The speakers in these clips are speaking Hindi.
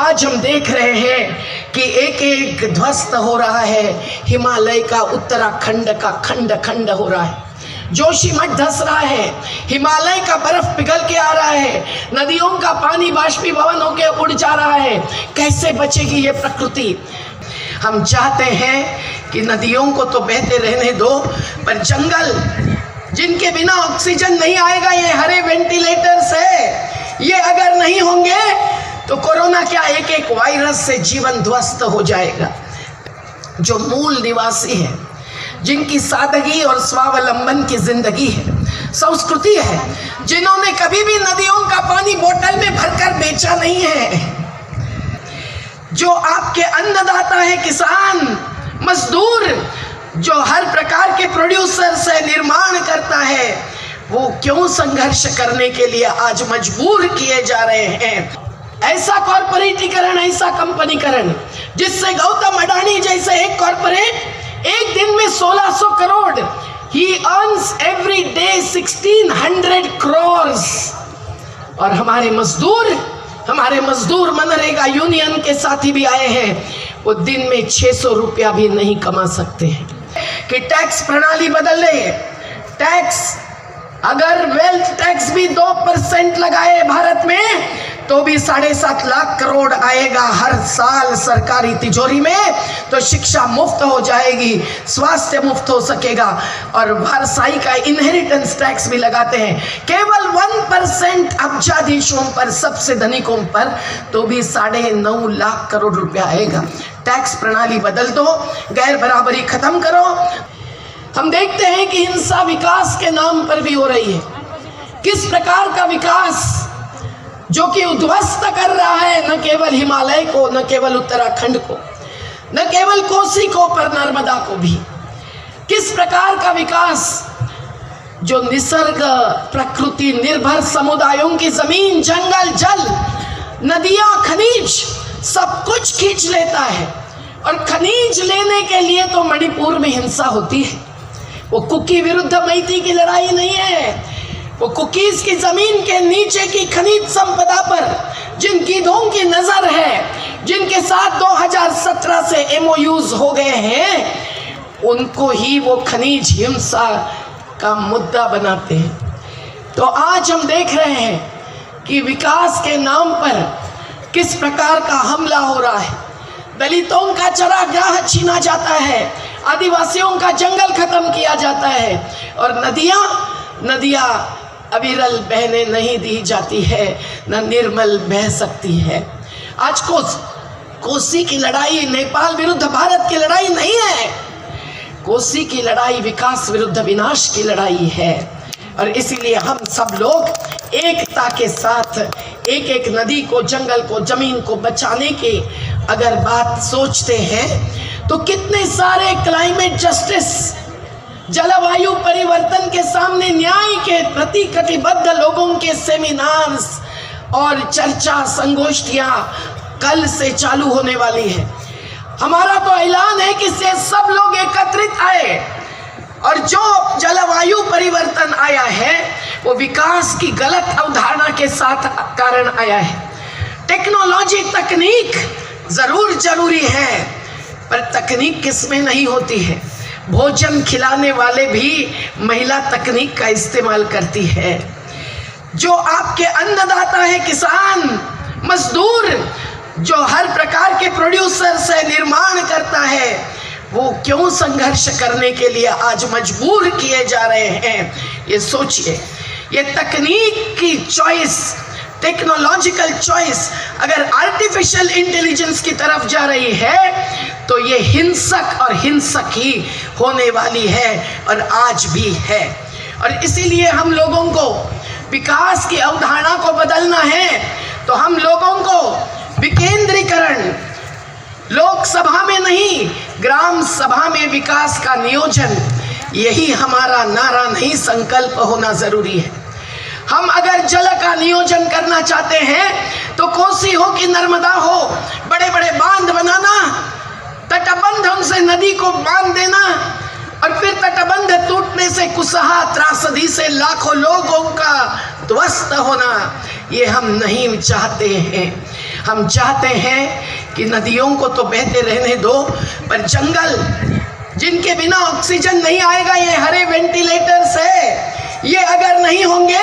आज हम देख रहे हैं कि एक एक ध्वस्त हो रहा है। हिमालय का उत्तराखंड का खंड खंड हो रहा है, जोशीमठ धस रहा है, हिमालय का बर्फ पिघल के आ रहा है, नदियों का पानी बाष्पीभवन होके उड़ जा रहा है। कैसे बचेगी ये प्रकृति? हम चाहते हैं कि नदियों को तो बहते रहने दो, पर जंगल जिनके बिना ऑक्सीजन नहीं आएगा, ये हरे वेंटिलेटर्स है, ये अगर नहीं होंगे तो कोरोना क्या एक एक वायरस से जीवन ध्वस्त हो जाएगा। जो मूल निवासी है, जिनकी सादगी और स्वावलंबन की जिंदगी है, संस्कृति है, जिन्होंने कभी भी नदियों का पानी बोतल में भरकर बेचा नहीं है, जो आपके अन्नदाता है, किसान मजदूर, जो हर प्रकार के प्रोड्यूसर से निर्माण करता है, वो क्यों संघर्ष करने के लिए आज मजबूर किए जा रहे हैं? ऐसा कॉर्पोरेटीकरण, ऐसा कंपनीकरण, जिससे गौतम अडानी जैसे एक कॉर्पोरेट एक दिन में 1600 करोड़, ही अर्न्स एवरी डे 1600 crores, और हमारे मजदूर मनरेगा यूनियन के साथी भी आए हैं, वो दिन में 600 रुपया भी नहीं कमा सकते हैं। कि टैक्स प्रणाली बदल रही है। टैक्स, अगर वेल्थ टैक्स भी 2% लगाए भारत में तो भी 7.5 लाख करोड़ आएगा हर साल सरकारी तिजोरी में। तो शिक्षा मुफ्त हो जाएगी, स्वास्थ्य मुफ्त हो सकेगा, और भरसाई का इनहेरिटेंस टैक्स भी लगाते हैं केवल 1% अब्जाधीशों पर, सबसे धनिकों पर, तो भी 9.5 लाख करोड़ रुपया आएगा। टैक्स प्रणाली बदल दो, गैर बराबरी खत्म करो। हम देखते हैं कि हिंसा विकास के नाम पर भी हो रही है। किस प्रकार का विकास जो कि उद्ध्वस्त कर रहा है न केवल हिमालय को, न केवल उत्तराखंड को, न केवल कोसी को, पर नर्मदा को भी। किस प्रकार का विकास जो निसर्ग प्रकृति निर्भर समुदायों की जमीन, जंगल, जल, नदियां, खनिज सब कुछ खींच लेता है। और खनिज लेने के लिए तो मणिपुर में हिंसा होती है। वो कुकी विरुद्ध मैती की लड़ाई नहीं है, वो कुकीज की जमीन के नीचे की खनिज संपदा पर जिन गीधों की नजर है, जिनके साथ 2017 से MOUs हो गए हैं, उनको ही वो खनिज हिंसा का मुद्दा बनाते हैं। तो आज हम देख रहे हैं कि विकास के नाम पर किस प्रकार का हमला हो रहा है। दलितों का चरागाह छीना जाता है, आदिवासियों का जंगल खत्म किया जाता है, और नदियां अविरल बहने नहीं दी जाती है, न निर्मल बह सकती है। आज कोसी की लड़ाई नेपाल विरुद्ध भारत की लड़ाई नहीं है, कोसी की लड़ाई विकास विरुद्ध विनाश की लड़ाई है। और इसीलिए हम सब लोग एकता के साथ एक एक नदी को, जंगल को, जमीन को बचाने के अगर बात सोचते हैं तो कितने सारे क्लाइमेट जस्टिस, जलवायु परिवर्तन के सामने न्याय के प्रति कटिबद्ध लोगों के सेमिनार्स और चर्चा संगोष्ठियां कल से चालू होने वाली है। हमारा तो ऐलान है कि से सब लोग एकत्रित आए, और जो जलवायु परिवर्तन आया है वो विकास की गलत अवधारणा के साथ कारण आया है। टेक्नोलॉजी, तकनीक जरूरी है, पर तकनीक किसमें नहीं होती है। भोजन खिलाने वाले भी महिला तकनीक का इस्तेमाल करती है। जो आपके अन्नदाता है, किसान मजदूर, जो हर प्रकार के प्रोड्यूसर से निर्माण करता है, वो क्यों संघर्ष करने के लिए आज मजबूर किए जा रहे हैं? ये सोचिए। ये तकनीक की चॉइस, टेक्नोलॉजिकल चॉइस अगर आर्टिफिशियल इंटेलिजेंस की तरफ जा रही है तो ये हिंसक और हिंसक ही होने वाली है, और आज भी है। और इसीलिए हम लोगों को विकास की अवधारणा को बदलना है। तो हम लोगों को विकेंद्रीकरण, लोकसभा में नहीं, ग्राम सभा में विकास का नियोजन, यही हमारा नारा नहीं, संकल्प होना जरूरी है। हम अगर जल का नियोजन करना चाहते हैं तो कोसी हो कि नर्मदा हो, बड़े बड़े बांध बनाना, तटबंध उनसे नदी को बांध देना, और फिर तटबंध टूटने से कुसहा त्रासदी से लाखों लोगों का ध्वस्त होना, ये हम नहीं चाहते हैं। हम चाहते हैं कि नदियों को तो बहते रहने दो, पर जंगल जिनके बिना ऑक्सीजन नहीं आएगा, ये हरे वेंटिलेटर्स है, ये अगर नहीं होंगे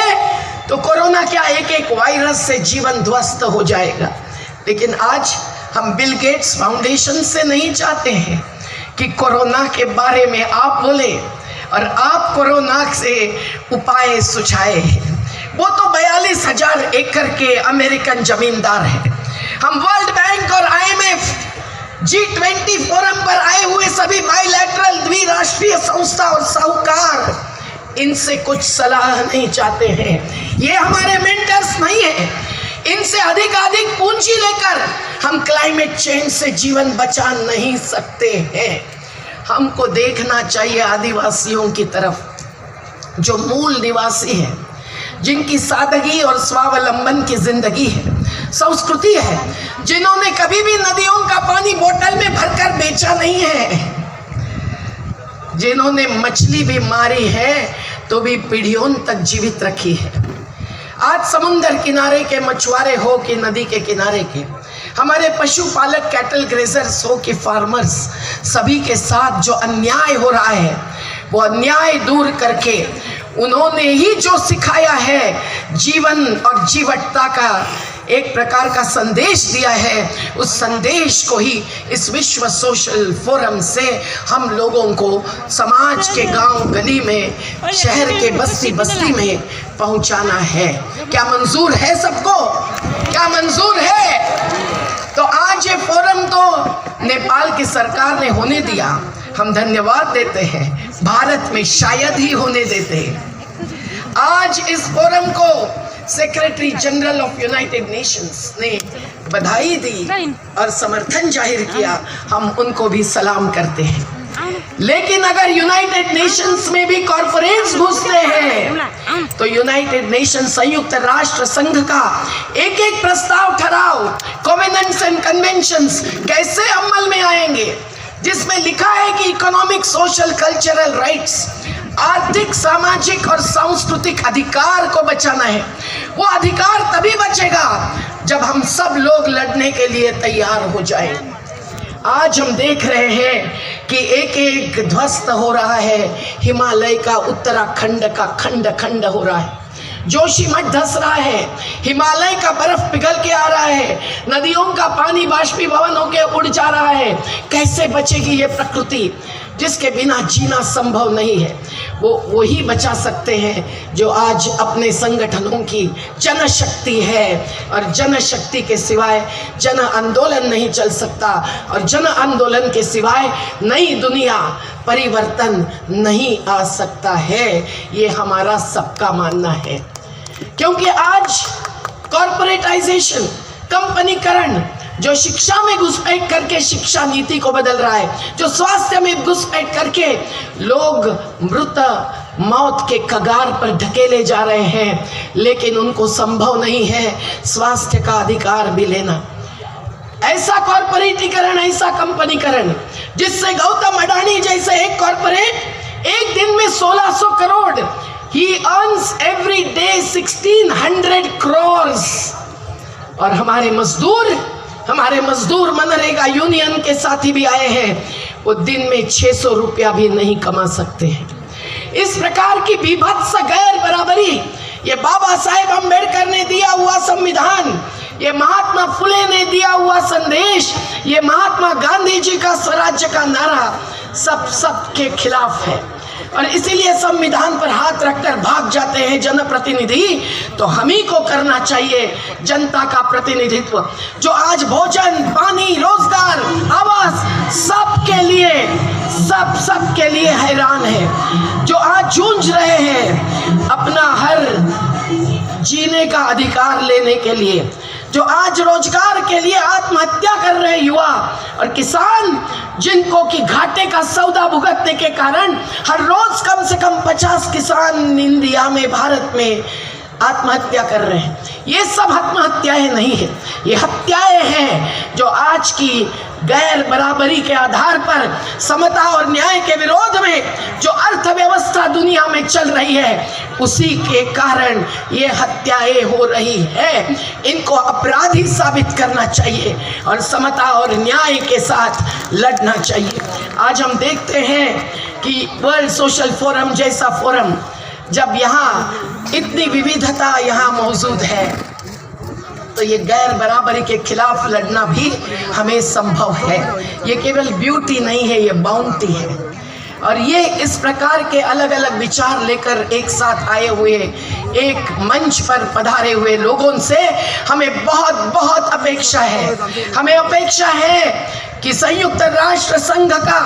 तो कोरोना क्या एक एक वायरस से जीवन ध्वस्त हो जाएगा। लेकिन आज हम बिल गेट्स फाउंडेशन से नहीं चाहते हैं कि कोरोना के बारे में आप बोले और आप कोरोना से उपाय सुझाए। वो तो 42,000 एकड़ के अमेरिकन जमींदार हैं। हम वर्ल्ड बैंक और IMF G20 फोरम पर आए हुए सभी बाइलैटरल द्विराष्ट्रीय संस्था और साहूकार इनसे कुछ सलाह नहीं चाहते हैं। ये हमारे मेंटर्स नहीं है। इनसे अधिक पूंजी लेकर हम क्लाइमेट चेंज से जीवन बचा नहीं सकते हैं। हमको देखना चाहिए आदिवासियों की तरफ, जो मूल निवासी हैं, जिनकी सादगी और स्वावलंबन की जिंदगी है, संस्कृति है, जिन्होंने कभी भी नदियों का पानी बोतल में भरकर बेचा नहीं है, जिन्होंने मछली भी मारी है तो भी पीढ़ियों तक जीवित रखी है। आज समुंदर किनारे के मछुआरे हो कि नदी के किनारे के, हमारे पशुपालक कैटल ग्रेजर्स हो कि फार्मर्स, सभी के साथ जो अन्याय हो रहा है वो अन्याय दूर करके उन्होंने ही जो सिखाया है, जीवन और जीवटता का एक प्रकार का संदेश दिया है, उस संदेश को ही इस विश्व सोशल फोरम से हम लोगों को समाज के गांव गली में, शहर के बस्ती बस्ती में पहुंचाना है। क्या मंजूर है सबको? क्या मंजूर है? तो आज ये फोरम तो नेपाल की सरकार ने होने दिया, हम धन्यवाद देते हैं। भारत में शायद ही होने देते। आज इस फोरम को secretary general of United Nations ने बधाई दी और समर्थन जाहिर किया, हम उनको भी सलाम करते हैं। लेकिन अगर यूनाइटेड नेशंस में भी कॉर्पोरेट्स घुसते हैं तो यूनाइटेड नेशन संयुक्त राष्ट्र संघ का एक एक प्रस्ताव, ठराव, कॉवेनेंट्स एंड कन्वेंशंस कैसे अमल में आएंगे, जिसमें लिखा है कि इकोनॉमिक, सोशल, कल्चरल राइट्स, आर्थिक, सामाजिक और सांस्कृतिक अधिकार को बचाना है। वो अधिकार तभी बचेगा जब हम सब लोग लड़ने के लिए तैयार हो जाएं। आज हम देख रहे हैं कि एक एक ध्वस्त हो रहा है, हिमालय का, उत्तराखंड का खंड खंड हो रहा है, जोशीमठ धस रहा है, हिमालय का बर्फ पिघल के आ रहा है, नदियों का पानी बाष्पीभवन होकर उड़ जा रहा है। कैसे बचेगी ये प्रकृति जिसके बिना जीना संभव नहीं है? वो ही बचा सकते हैं जो आज अपने संगठनों की जनशक्ति है, और जनशक्ति के सिवाय जन आंदोलन नहीं चल सकता, और जन आंदोलन के सिवाय नई दुनिया, परिवर्तन नहीं आ सकता है। ये हमारा सबका मानना है। क्योंकि आज कॉर्पोरेटाइजेशन, कंपनीकरण, जो शिक्षा में घुसपैठ करके शिक्षा नीति को बदल रहा है, जो स्वास्थ्य में घुसपैठ करके लोग मृत मौत के कगार पर ढकेले जा रहे हैं, लेकिन उनको संभव नहीं है स्वास्थ्य का अधिकार भी लेना। ऐसा कॉर्पोरेटीकरण, ऐसा कंपनीकरण जिससे गौतम अडानी जैसे एक कॉर्पोरेट एक दिन में 1600 crore, he earns every day 1600 crores, और हमारे मजदूर मनरेगा यूनियन के साथी भी आए हैं, वो दिन में 600 रुपया भी नहीं कमा सकते हैं। इस प्रकार की बीभत्स गैर बराबरी, ये बाबा साहेब अम्बेडकर ने दिया हुआ संविधान, ये महात्मा फुले ने दिया हुआ संदेश, ये महात्मा गांधी जी का स्वराज्य का नारा सब के खिलाफ है। और इसीलिए संविधान पर हाथ रखकर भाग जाते हैं जनप्रतिनिधि। तो हम ही को करना चाहिए जनता का प्रतिनिधित्व, जो आज भोजन, पानी, रोजगार, आवास सबके लिए हैरान है, जो आज जूझ रहे हैं अपना हर जीने का अधिकार लेने के लिए, जो आज रोजगार के लिए आत्महत्या कर रहे युवा और किसान, जिनको कि घाटे का सौदा भुगतने के कारण हर रोज कम से कम 50 किसान इंडिया में, भारत में आत्महत्या कर रहे हैं। ये सब आत्महत्याएं नहीं है, ये हत्याएं हैं जो आज की गैर बराबरी के आधार पर समता और न्याय के विरोध में जो अर्थव्यवस्था दुनिया में चल रही है, उसी के कारण ये हत्याएं हो रही है। इनको अपराधी साबित करना चाहिए और समता और न्याय के साथ लड़ना चाहिए। आज हम देखते हैं कि वर्ल्ड सोशल फोरम जैसा फोरम, जब यहाँ इतनी विविधता यहाँ मौजूद है, तो ये गैर बराबरी के खिलाफ लड़ना भी हमें संभव है। ये केवल ब्यूटी नहीं है, ये बाउंटी है। और ये इस प्रकार के अलग अलग विचार लेकर एक साथ आए हुए, एक मंच पर पधारे हुए लोगों से हमें बहुत बहुत अपेक्षा है। हमें अपेक्षा है कि संयुक्त राष्ट्र संघ का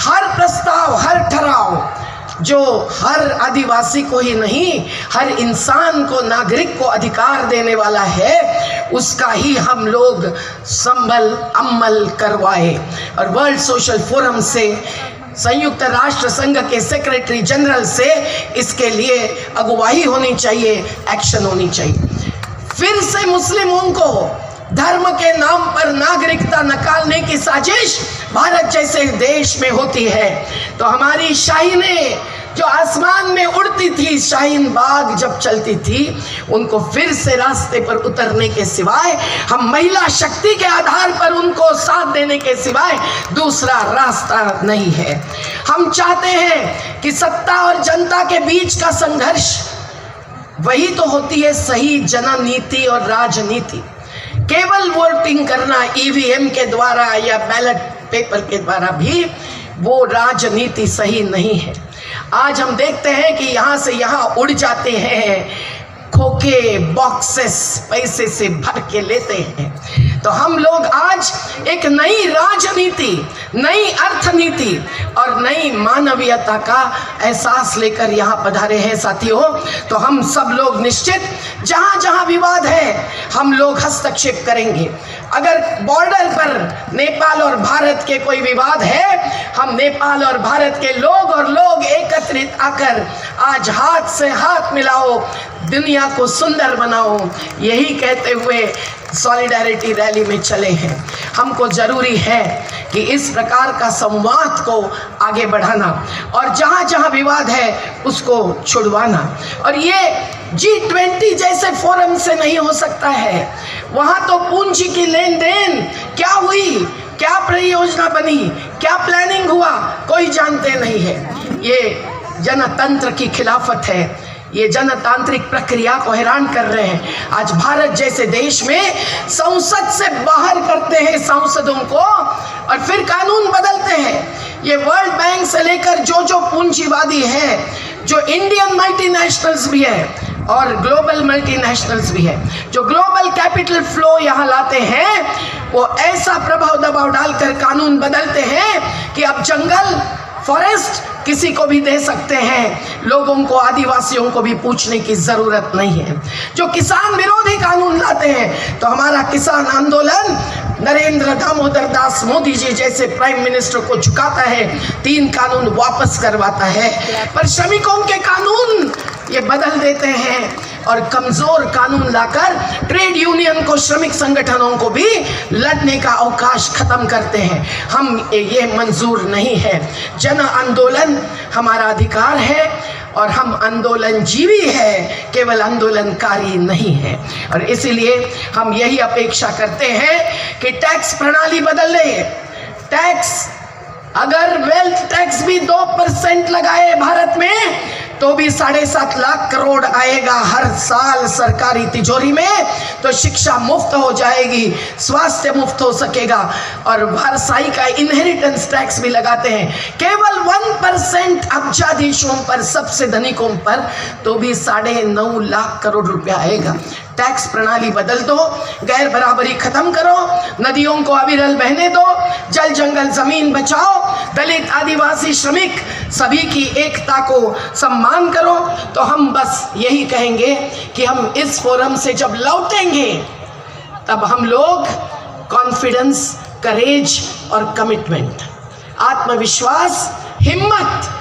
हर प्रस्ताव, हर ठराव जो हर आदिवासी को ही नहीं, हर इंसान को, नागरिक को अधिकार देने वाला है, उसका ही हम लोग अमल करवाए। और वर्ल्ड सोशल फोरम से, संयुक्त राष्ट्र संघ के सेक्रेटरी जनरल से इसके लिए अगुवाई होनी चाहिए, एक्शन होनी चाहिए। फिर से मुस्लिमों को धर्म के नाम पर नागरिकता निकालने की साजिश भारत जैसे देश में होती है, तो हमारी शाहीनें जो आसमान में उड़ती थी, शाहीन बाग जब चलती थी, उनको फिर से रास्ते पर उतरने के सिवाय, हम महिला शक्ति के आधार पर उनको साथ देने के सिवाय दूसरा रास्ता नहीं है। हम चाहते हैं कि सत्ता और जनता के बीच का संघर्ष वही तो होती है सही जननीति और राजनीति। केवल वोटिंग करना ईवीएम के द्वारा या बैलेट पेपर के द्वारा भी वो राजनीति सही नहीं है। आज हम देखते हैं कि यहाँ से यहाँ उड़ जाते हैं, खोखे बॉक्सेस पैसे से भर के लेते हैं। तो हम लोग आज एक नई राजनीति, नई अर्थनीति और नई मानवीयता का एहसास लेकर यहाँ पधारे हैं साथियों। तो हम सब लोग निश्चित जहाँ जहाँ विवाद है, हम लोग हस्तक्षेप करेंगे। अगर बॉर्डर पर नेपाल और भारत के कोई विवाद है, हम नेपाल और भारत के लोग एकत्रित आकर आज हाथ से हाथ मिलाओ, दुनिया को सुंदर बनाओ, यही कहते हुए सॉलिडारिटी रैली में चले हैं। हमको जरूरी है कि इस प्रकार का संवाद को आगे बढ़ाना और जहाँ जहाँ विवाद है उसको छुड़वाना। और ये G20 जैसे फोरम से नहीं हो सकता है। वहाँ तो पूंजी की लेन देन क्या हुई, क्या परियोजना बनी, क्या प्लानिंग हुआ, कोई जानते नहीं है। ये जनतंत्र की खिलाफत है, ये जनतांत्रिक प्रक्रिया को हैरान कर रहे हैं। आज भारत जैसे देश में संसद से बाहर करते हैं सांसदों को और फिर कानून बदलते हैं। ये वर्ल्ड बैंक से लेकर जो पूंजीवादी है, जो इंडियन मल्टीनेशनल्स भी है और ग्लोबल मल्टीनेशनल्स भी है, जो ग्लोबल कैपिटल फ्लो यहाँ लाते हैं, वो ऐसा प्रभाव दबाव डालकर कानून बदलते हैं कि अब जंगल, फॉरेस्ट किसी को भी दे सकते हैं, लोगों को, आदिवासियों को भी पूछने की जरूरत नहीं है। जो किसान विरोधी कानून लाते हैं, तो हमारा किसान आंदोलन नरेंद्र दामोदर दास मोदी जी जैसे प्राइम मिनिस्टर को झुकाता है, 3 कानून वापस करवाता है। पर श्रमिकों के कानून ये बदल देते हैं और कमजोर कानून लाकर ट्रेड यूनियन को, श्रमिक संगठनों को भी लड़ने का अवकाश खत्म करते हैं। हम ये मंजूर नहीं है। जन आंदोलन हमारा अधिकार है और हम आंदोलन जीवी है, केवल आंदोलनकारी नहीं है। और इसीलिए हम यही अपेक्षा करते हैं कि टैक्स प्रणाली बदल ले। टैक्स, अगर वेल्थ टैक्स भी 2% लगाए भारत में, तो भी 7.5 लाख करोड़ आएगा हर साल सरकारी तिजोरी में। तो शिक्षा मुफ्त हो जाएगी, स्वास्थ्य मुफ्त हो सकेगा। और भारसाई का इनहेरिटेंस टैक्स भी लगाते हैं, केवल 1% अब्जाधीशों पर, सबसे धनिकों पर, तो भी 9.5 लाख करोड़ रुपया आएगा। टैक्स प्रणाली बदल दो, गैर बराबरी खत्म करो, नदियों को अविरल बहने दो, जल जंगल जमीन बचाओ, दलित, आदिवासी, श्रमिक सभी की एकता को सम्मान करो। तो हम बस यही कहेंगे कि हम इस फोरम से जब लौटेंगे, तब हम लोग कॉन्फिडेंस, करेज और कमिटमेंट, आत्मविश्वास, हिम्मत